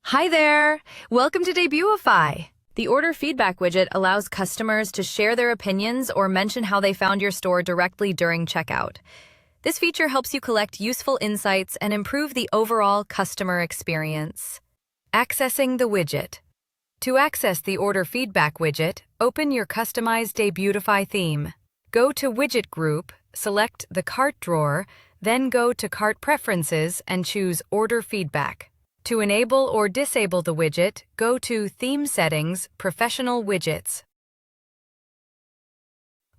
Hi there! Welcome to Debutify. The Order Feedback Widget allows customers to share their opinions or mention how they found your store directly during checkout. This feature helps you collect useful insights and improve the overall customer experience. Accessing the widget. To access the Order Feedback Widget, open your customized Debutify theme. Go to Widget Group, select the Cart drawer, then go to Cart Preferences and choose Order Feedback. To enable or disable the widget, go to Theme Settings, Professional Widgets.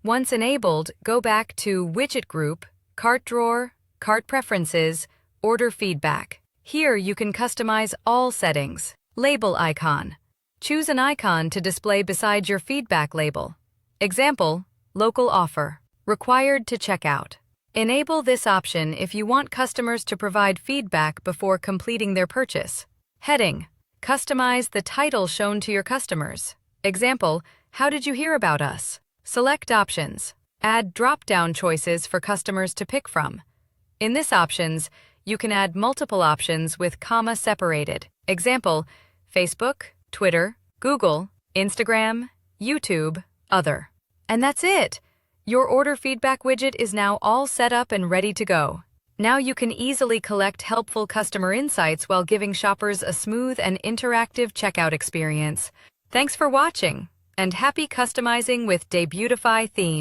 Once enabled, go back to Widget Group, Cart Drawer, Cart Preferences, Order Feedback. Here you can customize all settings. Label icon. Choose an icon to display beside your feedback label. Example, local offer. Required to check out. Enable this option if you want customers to provide feedback before completing their purchase. Heading. Customize the title shown to your customers. Example, how did you hear about us? Select options. Add drop-down choices for customers to pick from. In this options, you can add multiple options with comma separated. Example, Facebook, Twitter, Google, Instagram, YouTube, other. And that's it! Your Order Feedback widget is now all set up and ready to go. Now you can easily collect helpful customer insights while giving shoppers a smooth and interactive checkout experience. Thanks for watching, and happy customizing with Debutify Theme.